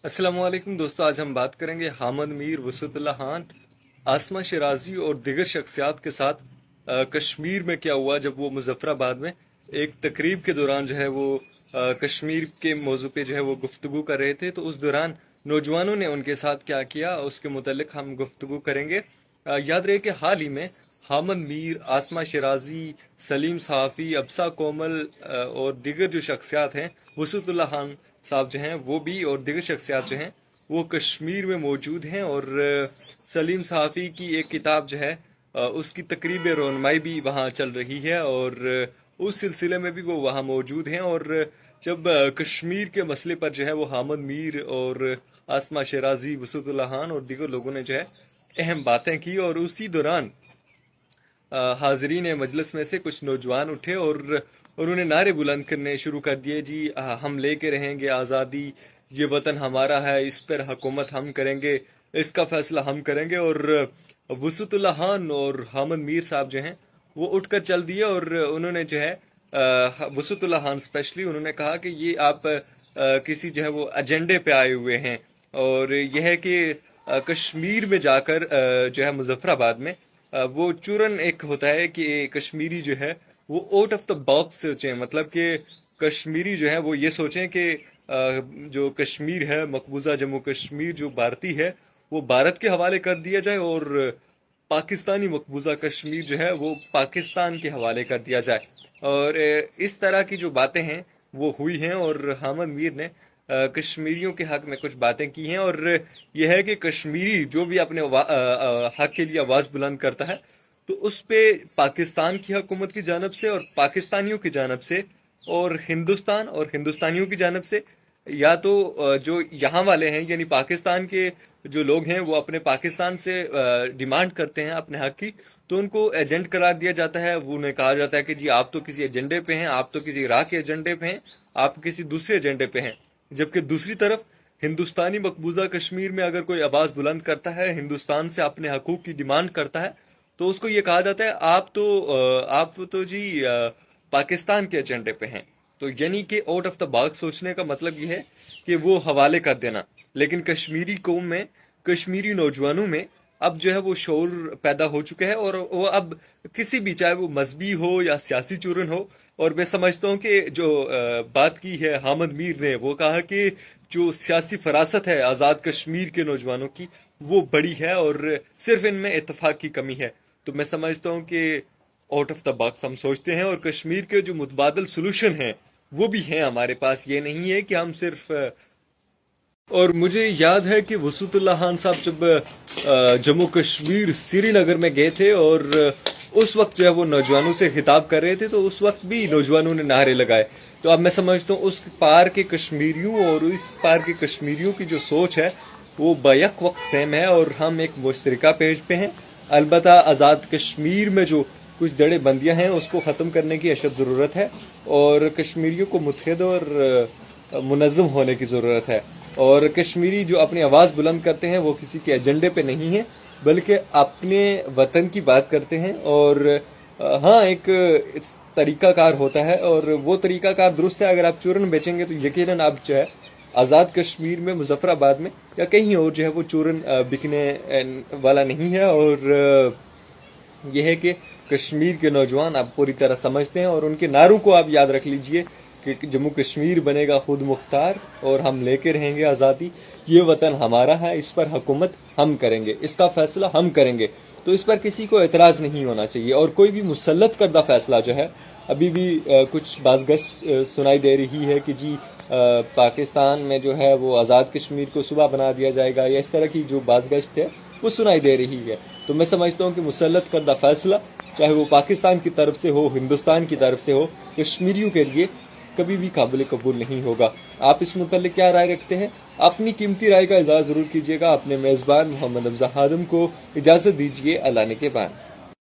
अस्सलाम वालेकुम दोस्तों, आज हम बात करेंगे हामिद मीर, वसअतुल्लाह खान, आसमा शिराजी और दिगर शख्सियात के साथ कश्मीर में क्या हुआ जब वो मुजफ्फराबाद में एक तकरीब के दौरान जो है वो कश्मीर के मौजू पे जो है वो गुफ्तगू कर रहे थे। तो उस दौरान नौजवानों ने उनके साथ क्या किया उसके मुतल्लिक हम गुफ्तगू करेंगे। याद रहे कि हाल ही में हामिद मीर, आसमा शिराजी, सलीम सहाफ़ी, अब्सा कोमल और दिगर जो शख्सियात हैं, वसअतुल्लाह खान साहब जो हैं वो भी और दिगर शख्सियात जो हैं वो कश्मीर में मौजूद हैं। और सलीम सहाफ़ी की एक किताब जो है उसकी तकरीब रोनमाई भी वहाँ चल रही है और उस सिलसिले में भी वो वहाँ मौजूद हैं। और जब कश्मीर के मसले पर जो है वो हामिद मीर और आसमा शिराजी, वसअतुल्लाह खान और दिगर लोगों ने जो है अहम बातें की, और उसी दौरान हाजरीन मजलिस में से कुछ नौजवान उठे और उन्होंने नारे बुलंद करने शुरू कर दिए, जी हम लेके रहेंगे आज़ादी, ये वतन हमारा है, इस पर हुकूमत हम करेंगे, इसका फैसला हम करेंगे। और वसअतुल्लाह खान और हामिद मीर साहब जो हैं वो उठकर चल दिए और उन्होंने जो है वसअतुल्लाह खान स्पेशली उन्होंने कहा कि ये आप किसी जो है वो एजेंडे पे आए हुए हैं, और यह है कि कश्मीर में जाकर जो है मुजफ्फराबाद में वो चूरन एक होता है कि कश्मीरी जो है वो आउट ऑफ द बॉक्स सोचें, मतलब कि कश्मीरी जो है वो ये सोचें कि जो कश्मीर है, मकबूजा जम्मू कश्मीर जो भारतीय है, वो भारत के हवाले कर दिया जाए और पाकिस्तानी मकबूजा कश्मीर जो है वो पाकिस्तान के हवाले कर दिया जाए। और इस तरह की जो बातें हैं वो हुई हैं और हामिद मीर ने कश्मीरियों के हक में कुछ बातें की हैं। और यह है कि कश्मीरी जो भी अपने हक के लिए आवाज़ बुलंद करता है तो उस पे पाकिस्तान की हुकूमत की जानब से और पाकिस्तानियों की जानब से और हिंदुस्तान और हिंदुस्तानियों की जानब से, या तो जो यहाँ वाले हैं यानी पाकिस्तान के जो लोग हैं वो अपने पाकिस्तान से डिमांड करते हैं अपने हक की, तो उनको एजेंट करार दिया जाता है। वो उन्हें कहा जाता है कि जी आप तो किसी एजेंडे पे हैं, आप तो किसी इराक के एजेंडे पे हैं, आप किसी दूसरे एजेंडे पे हैं। जबकि दूसरी तरफ हिंदुस्तानी मकबूजा कश्मीर में अगर कोई आवाज़ बुलंद करता है, हिंदुस्तान से अपने हकूक़ की डिमांड करता है, तो उसको ये कहा जाता है आप तो जी पाकिस्तान के एजेंडे पे हैं। तो यानी कि आउट ऑफ द बॉक्स सोचने का मतलब ये है कि वो हवाले कर देना। लेकिन कश्मीरी कौम में, कश्मीरी नौजवानों में अब जो है वो शौर पैदा हो चुका है और वो अब किसी भी, चाहे वो मजहबी हो या सियासी चूरन हो। और मैं समझता हूँ कि जो बात की है हामिद मीर ने, वो कहा कि जो सियासी फरासत है आज़ाद कश्मीर के नौजवानों की वो बड़ी है और सिर्फ इनमें इत्तेफाक की कमी है। तो मैं समझता हूँ कि आउट ऑफ द बॉक्स हम सोचते हैं और कश्मीर के जो मुतबादल सोल्यूशन हैं वो भी हैं हमारे पास। ये नहीं है कि हम सिर्फ और मुझे याद है कि वसअतुल्लाह खान साहब जब जम्मू कश्मीर श्रीनगर में गए थे और उस वक्त जो है वो नौजवानों से खिताब कर रहे थे, तो उस वक्त भी नौजवानों ने नारे लगाए। तो अब मैं समझता हूँ उस पार के कश्मीरियों और इस पार के कश्मीरियों की जो सोच है वो बैक वक्त सेम है और हम एक मुश्तरका पेज पे हैं। अलबत्ता आज़ाद कश्मीर में जो कुछ दड़े बंदियाँ हैं उसको ख़त्म करने की अशद ज़रूरत है और कश्मीरियों को मुत्तहिद और मुनज़्ज़म होने की ज़रूरत है। और कश्मीरी जो अपनी आवाज़ बुलंद करते हैं वो किसी के एजेंडे पे नहीं है, बल्कि अपने वतन की बात करते हैं। और हाँ, एक तरीक़ाकार होता है और वो तरीक़ाकार दुरुस्त है। अगर आप चूरन बेचेंगे तो यकीनन आप जो है आज़ाद कश्मीर में, मुजफ्फराबाद में या कहीं और जो है वो चूरन बिकने वाला नहीं है। और यह है कि कश्मीर के नौजवान आप पूरी तरह समझते हैं और उनके नारों को आप याद रख लीजिए कि जम्मू कश्मीर बनेगा खुद मुख्तार और हम लेके रहेंगे आज़ादी, ये वतन हमारा है, इस पर हुकूमत हम करेंगे, इसका फैसला हम करेंगे। तो इस पर किसी को एतराज़ नहीं होना चाहिए। और कोई भी मुसल्लत करदा फैसला जो है, अभी भी कुछ बाज़गश्त सुनाई दे रही है कि जी पाकिस्तान में जो है वो आज़ाद कश्मीर को सूबा बना दिया जाएगा, या इस तरह की जो बाज़गश्त है वो सुनाई दे रही है। तो मैं समझता हूँ कि मुसल्लत करदा फैसला चाहे वो पाकिस्तान की तरफ से हो, हिंदुस्तान की तरफ से हो, कश्मीरियों के लिए कभी भी काबिल कबूल नहीं होगा। आप इस मुतल्लिक क्या राय रखते हैं? अपनी कीमती राय का इज़हार ज़रूर कीजिएगा। अपने मेज़बान मोहम्मद अफज़ा हादम को इजाज़त दीजिए। अल्लाह ने के बाद।